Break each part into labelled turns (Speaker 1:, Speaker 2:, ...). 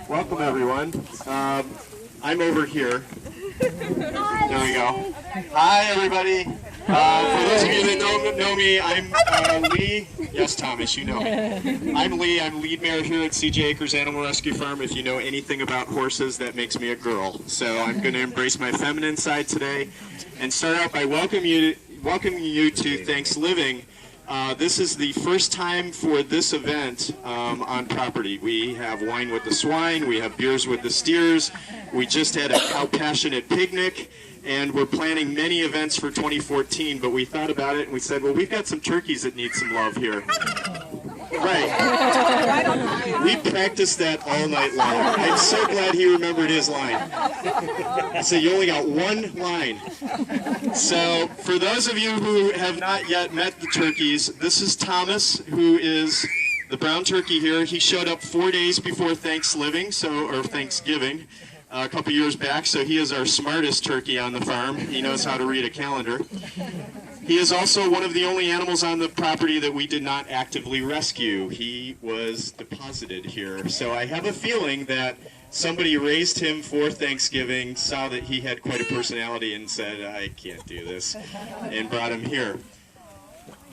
Speaker 1: Welcome, everyone. I'm over here. There we go. Hi, everybody. For those of you that know me, I'm Lee. Yes, Thomas, you know me. I'm Lee. I'm lead mare here at CJ Acres Animal Rescue Farm. If you know anything about horses, that makes me a girl. So I'm going to embrace my feminine side today and start out by welcoming you to ThanksLiving. This is the first time for this event on property. We have wine with the swine, we have beers with the steers, we just had a cow passionate picnic, and we're planning many events for 2014, but we thought about it and we said, well, we've got some turkeys that need some love here. Right. We practiced that all night long. I'm so glad he remembered his line. So you only got one line. So for those of you who have not yet met the turkeys, this is Thomas, who is the brown turkey here. He showed up 4 days before ThanksLiving, or Thanksgiving, a couple years back, so he is our smartest turkey on the farm. He knows how to read a calendar. He is also one of the only animals on the property that we did not actively rescue. He was deposited here. So I have a feeling that somebody raised him for Thanksgiving, saw that he had quite a personality and said, I can't do this, and brought him here.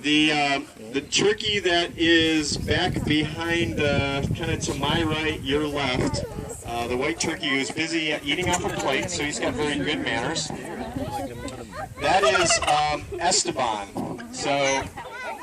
Speaker 1: The turkey that is back behind, kind of to my right, your left, the white turkey who's busy eating off a plate, so he's got very good manners. That is Esteban. So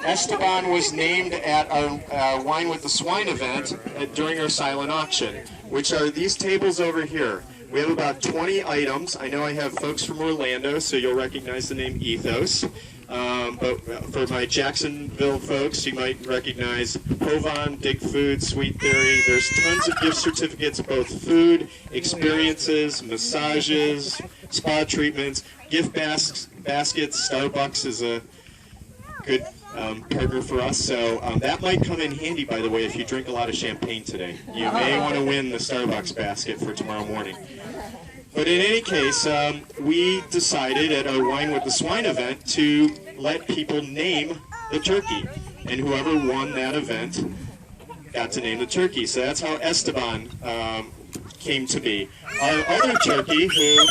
Speaker 1: Esteban was named at our Wine with the Swine event during our silent auction, which are these tables over here. We have about 20 items. I know I have folks from Orlando, so you'll recognize the name Ethos. But for my Jacksonville folks, you might recognize Hovan, Dig Food, Sweet Theory. There's tons of gift certificates, both food, experiences, massages, spa treatments, gift baskets. Starbucks is a good partner for us, so that might come in handy, by the way, if you drink a lot of champagne today. You may want to win the Starbucks basket for tomorrow morning. But in any case, we decided at our Wine with the Swine event to let people name the turkey. And whoever won that event got to name the turkey. So that's how Esteban came to be. Our other turkey, who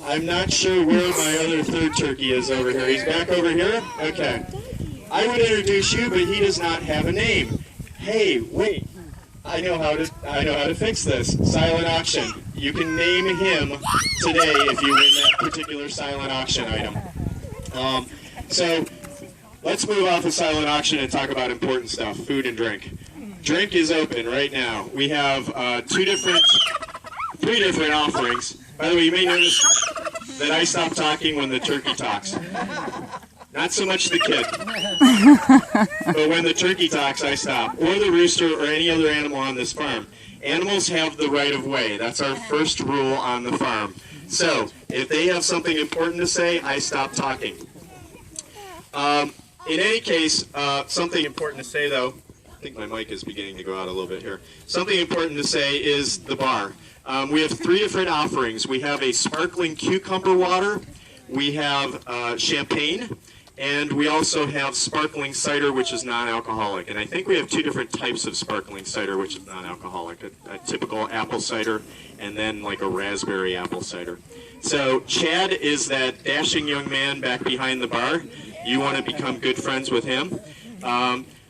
Speaker 1: I'm not sure where my other third turkey is over here. He's back over here? Okay. I would introduce you, but he does not have a name. Hey, wait. I know how to fix this. Silent auction. You can name him today if you win that particular silent auction item. So let's move off of silent auction and talk about important stuff, food and drink. Drink is open right now. We have three different offerings. By the way, you may notice that I stop talking when the turkey talks. Not so much the kid, but when the turkey talks, I stop. Or the rooster or any other animal on this farm. Animals have the right of way. That's our first rule on the farm. So, if they have something important to say, I stop talking. In any case, something important to say though, I think my mic is beginning to go out a little bit here. Something important to say is the bar. We have three different offerings. We have a sparkling cucumber water, we have champagne, and we also have sparkling cider, which is non-alcoholic. And I think we have two different types of sparkling cider, which is non-alcoholic. A typical apple cider, and then like a raspberry apple cider. So Chad is that dashing young man back behind the bar. You want to become good friends with him.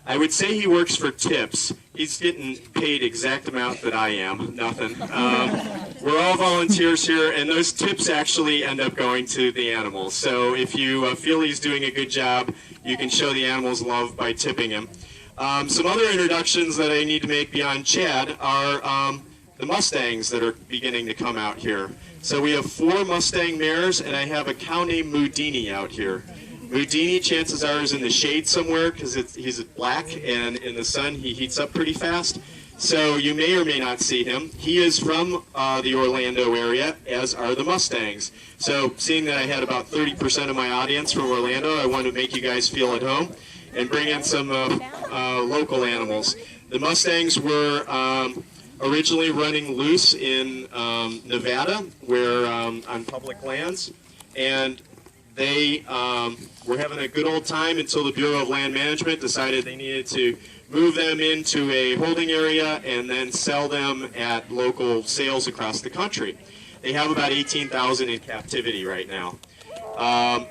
Speaker 1: I would say he works for tips. He's getting paid exact amount that I am, nothing. We're all volunteers here, and those tips actually end up going to the animals. So if you feel he's doing a good job, you can show the animals love by tipping him. Some other introductions that I need to make beyond Chad are the Mustangs that are beginning to come out here. So we have 4 Mustang mares, and I have a cow named Moudini out here. Moudini, chances are, is in the shade somewhere because he's black, and in the sun he heats up pretty fast. So you may or may not see him. He is from the Orlando area, as are the Mustangs. So seeing that I had about 30% of my audience from Orlando, I wanted to make you guys feel at home and bring in some local animals. The Mustangs were originally running loose in Nevada, where on public lands, and they were having a good old time until the Bureau of Land Management decided they needed to move them into a holding area and then sell them at local sales across the country. They have about 18,000 in captivity right now.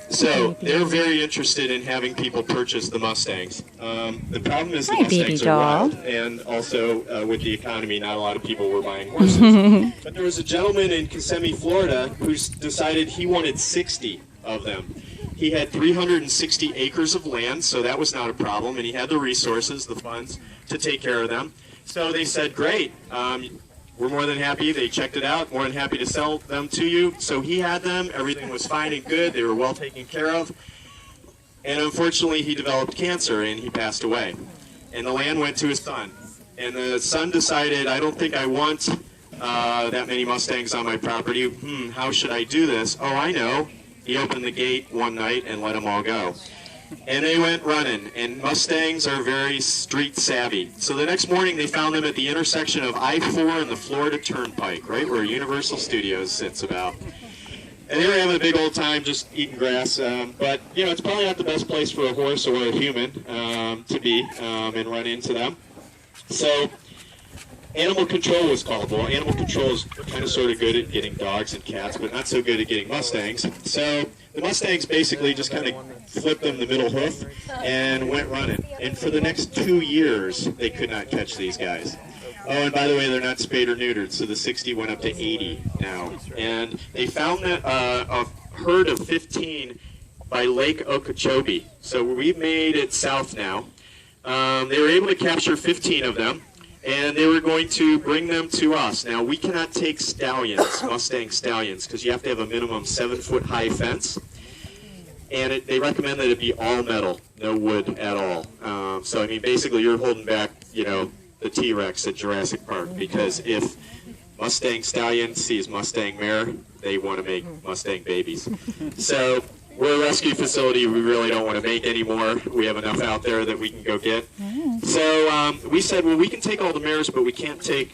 Speaker 1: So they're very interested in having people purchase the Mustangs. The problem is the Mustangs are wild, and also with the economy, not a lot of people were buying horses. But there was a gentleman in Kissimmee, Florida, who decided he wanted 60 of them. He had 360 acres of land, so that was not a problem, and he had the resources, the funds, to take care of them. So they said, great, we're more than happy. They checked it out, more than happy to sell them to you. So he had them, everything was fine and good, they were well taken care of. And unfortunately, he developed cancer and he passed away. And the land went to his son. And the son decided, I don't think I want that many Mustangs on my property. How should I do this? Oh, I know. He opened the gate one night and let them all go. And they went running, and Mustangs are very street savvy. So the next morning they found them at the intersection of I-4 and the Florida Turnpike, right where Universal Studios sits about. And they were having a big old time just eating grass. But, you know, it's probably not the best place for a horse or a human to be and run into them. So animal control was called. Well, animal control is kind of sort of good at getting dogs and cats, but not so good at getting Mustangs. So the Mustangs basically just kind of flipped them the middle hoof and went running. And for the next 2 years, they could not catch these guys. Oh, and by the way, they're not spayed or neutered, so the 60 went up to 80 now. And they found that a herd of 15 by Lake Okeechobee. So we've made it south now. They were able to capture 15 of them, and they were going to bring them to us. Now, we cannot take stallions, Mustang stallions, because you have to have a minimum 7-foot-high fence. And they recommend that it be all metal, no wood at all. So, I mean, basically, you're holding back, you know, the T-Rex at Jurassic Park, because if Mustang stallion sees Mustang mare, they want to make Mustang babies. So we're a rescue facility. We really don't want to make any more. We have enough out there that we can go get. So we said, well, we can take all the mares, but we can't take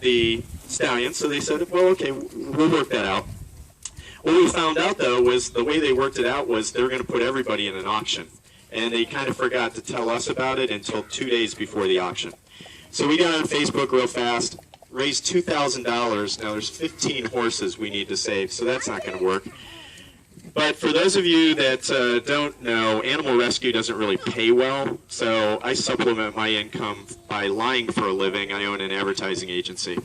Speaker 1: the stallions. So they said, well, okay, we'll work that out. What we found out, though, was the way they worked it out was they were going to put everybody in an auction. And they kind of forgot to tell us about it until 2 days before the auction. So we got on Facebook real fast, raised $2,000. Now there's 15 horses we need to save, so that's not going to work. But for those of you that don't know, animal rescue doesn't really pay well, so I supplement my income by lying for a living. I own an advertising agency.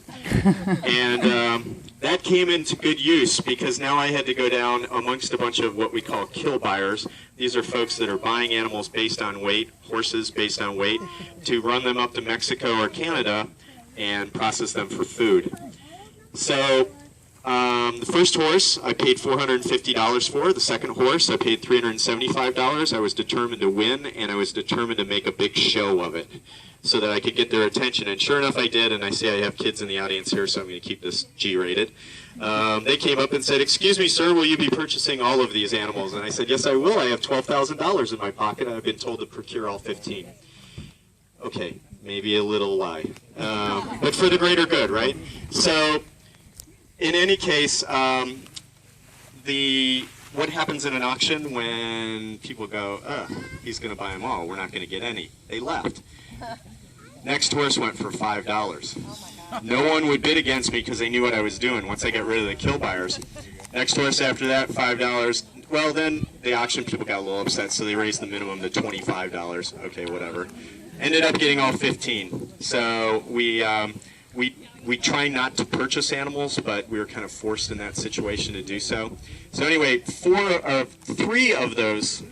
Speaker 1: And that came into good use because now I had to go down amongst a bunch of what we call kill buyers. These are folks that are buying animals based on weight, horses based on weight, to run them up to Mexico or Canada and process them for food. So the first horse I paid $450 for. The second horse I paid $375. I was determined to win, and I was determined to make a big show of it so that I could get their attention. And sure enough, I did. And I see I have kids in the audience here, so I'm going to keep this G-rated. They came up and said, "Excuse me, sir, will you be purchasing all of these animals?" And I said, "Yes, I will. I have $12,000 in my pocket. I've been told to procure all 15. Okay, maybe a little lie. But for the greater good, right? So in any case, what happens in an auction when people go, he's going to buy them all, we're not going to get any. They left. Next horse went for $5. No one would bid against me because they knew what I was doing once I got rid of the kill buyers. Next horse after that, $5. Well, then the auction people got a little upset, so they raised the minimum to $25. Okay, whatever. Ended up getting all 15. So we try not to purchase animals, but we were kind of forced in that situation to do so. So anyway, 3 of those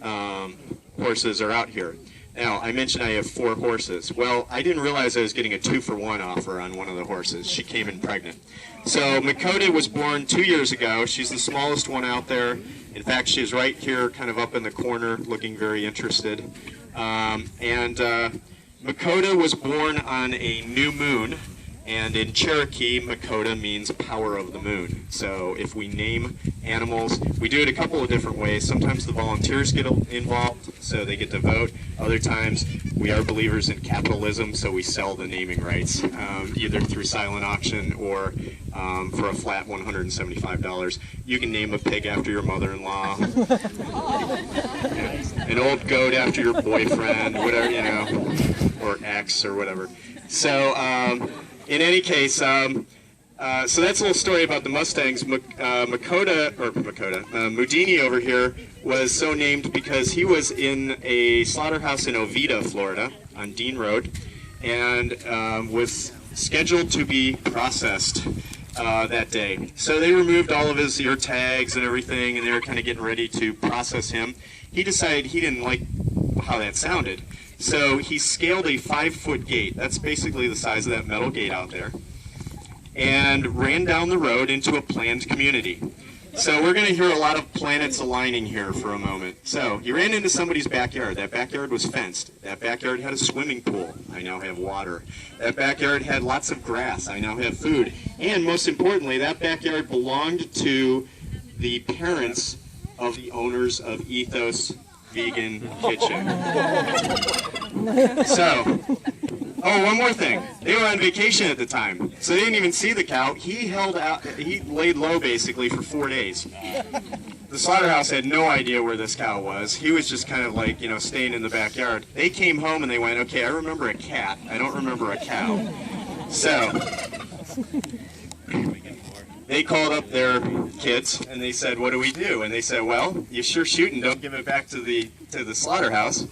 Speaker 1: horses are out here. Now, I mentioned I have 4 horses. Well, I didn't realize I was getting a 2-for-1 offer on one of the horses. She came in pregnant. So Makota was born 2 years ago. She's the smallest one out there. In fact, she's right here, kind of up in the corner, looking very interested. Makota was born on a new moon. And in Cherokee, Makota means power of the moon. So if we name animals, we do it a couple of different ways. Sometimes the volunteers get involved, so they get to vote. Other times, we are believers in capitalism, so we sell the naming rights, either through silent auction or for a flat $175. You can name a pig after your mother-in-law, an old goat after your boyfriend, whatever, you know, or ex or whatever. So, in any case, so that's a little story about the Mustangs. Mudini over here was so named because he was in a slaughterhouse in Oviedo, Florida, on Dean Road, and was scheduled to be processed that day. So they removed all of his ear tags and everything, and they were kind of getting ready to process him. He decided he didn't like how that sounded. So he scaled a 5-foot gate, that's basically the size of that metal gate out there, and ran down the road into a planned community. So we're going to hear a lot of planets aligning here for a moment. So he ran into somebody's backyard. That backyard was fenced. That backyard had a swimming pool. I now have water. That backyard had lots of grass. I now have food. And most importantly, that backyard belonged to the parents of the owners of Ethos Vegan Kitchen. So, oh, one more thing. They were on vacation at the time, so they didn't even see the cow. He laid low basically for 4 days. The slaughterhouse had no idea where this cow was. He was just kind of like, you know, staying in the backyard. They came home and they went, okay, I remember a cat. I don't remember a cow. So, they called up their kids and they said, what do we do? And they said, well, you sure shoot and don't give it back to the slaughterhouse.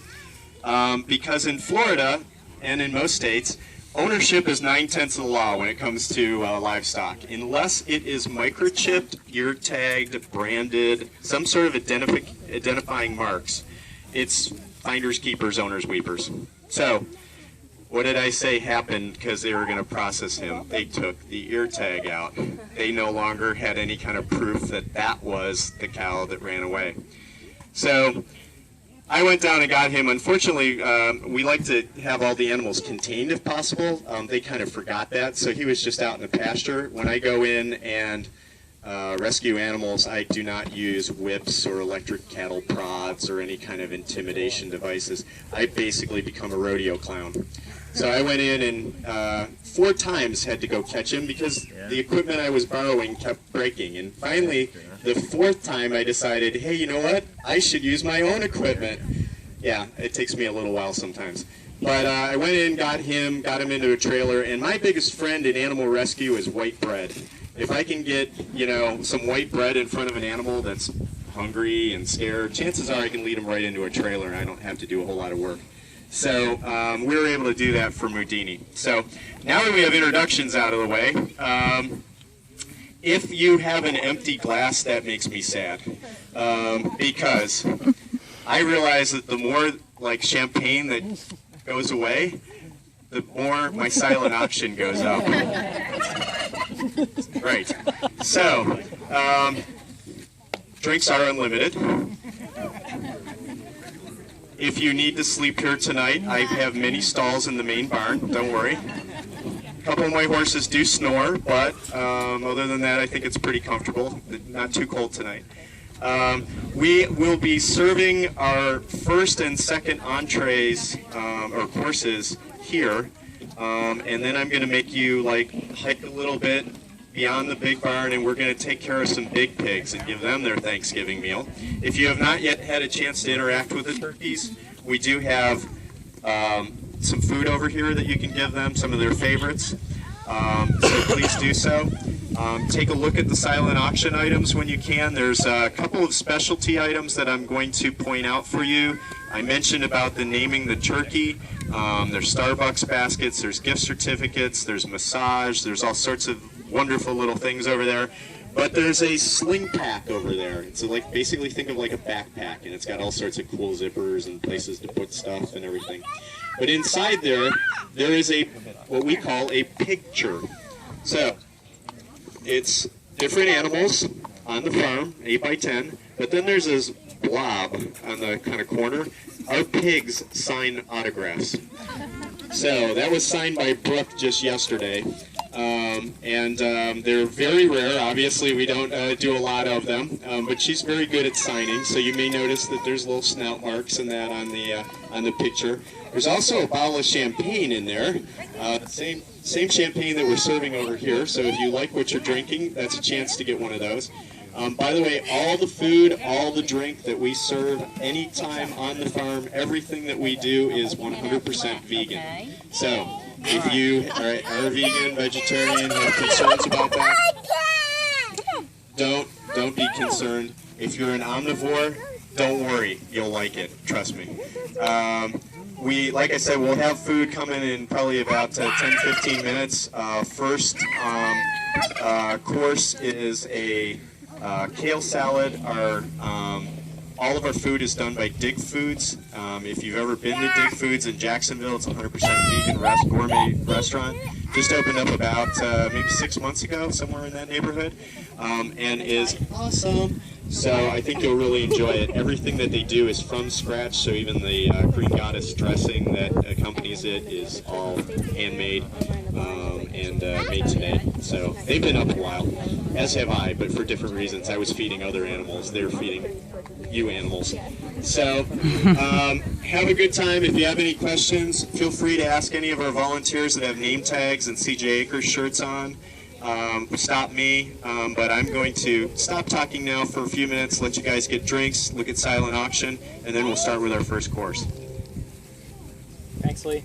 Speaker 1: Because in Florida and in most states, ownership is 9/10 of the law when it comes to livestock, unless it is microchipped, ear tagged, branded, some sort of identifying marks. It's finders, keepers, owners, weepers. So, what did I say happened because they were going to process him? They took the ear tag out. They no longer had any kind of proof that that was the cow that ran away. So I went down and got him. Unfortunately, we like to have all the animals contained if possible. They kind of forgot that, so he was just out in the pasture. When I go in and rescue animals, I do not use whips or electric cattle prods or any kind of intimidation devices. I basically become a rodeo clown. So I went in and 4 times had to go catch him because the equipment I was borrowing kept breaking. And finally, the 4th time I decided, hey, you know what? I should use my own equipment. Yeah, it takes me a little while sometimes. But I went in, got him into a trailer, and my biggest friend in animal rescue is white bread. If I can get, you know, some white bread in front of an animal that's hungry and scared, chances are I can lead him right into a trailer and I don't have to do a whole lot of work. So we were able to do that for Mudini. So now that we have introductions out of the way, if you have an empty glass, that makes me sad. Because I realize that the more like champagne that goes away, the more my silent auction goes up. Right. So, drinks are unlimited. If you need to sleep here tonight, I have many stalls in the main barn, don't worry. A couple of my horses do snore, but other than that, I think it's pretty comfortable. Not too cold tonight. We will be serving our first and second entrees or courses here, and then I'm going to make you like hike a little bit beyond the big barn, and we're going to take care of some big pigs and give them their Thanksgiving meal. If you have not yet had a chance to interact with the turkeys, we do have some food over here that you can give them, some of their favorites, so please do so. Take a look at the silent auction items when you can. There's a couple of specialty items that I'm going to point out for you. I mentioned about the naming the turkey. There's Starbucks baskets, there's gift certificates, there's massage, there's all sorts of wonderful little things over there. But there's a sling pack over there. It's like, basically think of like a backpack, and it's got all sorts of cool zippers and places to put stuff and everything. But inside there is what we call a picture. So it's different animals on the farm, 8 by 10, but then there's this blob on the kind of corner. Our pigs sign autographs. So that was signed by Brooke just yesterday. They're very rare. Obviously, we don't do a lot of them, but she's very good at signing. So you may notice that there's little snout marks and that on the picture. There's also a bottle of champagne in there. Same champagne that we're serving over here. So if you like what you're drinking, that's a chance to get one of those. By the way, all the food, all the drink that we serve anytime on the farm, everything that we do is 100% vegan. So if you are vegan, vegetarian, have concerns about that, don't be concerned. If you're an omnivore, don't worry, you'll like it. Trust me. Like I said, we'll have food coming in probably about 10-15 minutes. First course is a kale salad. All of our food is done by Dig Foods. If you've ever been to Dig Foods in Jacksonville, it's a 100% vegan gourmet restaurant. Just opened up about maybe 6 months ago, somewhere in that neighborhood, and is awesome. So I think you'll really enjoy it. Everything that they do is from scratch, so even the Green Goddess dressing that accompanies it is all handmade and made today. So they've been up a while, as have I, but for different reasons. I was feeding other animals, they're feeding you animals. So have a good time. If you have any questions, feel free to ask any of our volunteers that have name tags and CJ Acres shirts on. Stop me, but I'm going to stop talking now for a few minutes, let you guys get drinks, look at silent auction, and then we'll start with our first course.
Speaker 2: Thanks, Lee.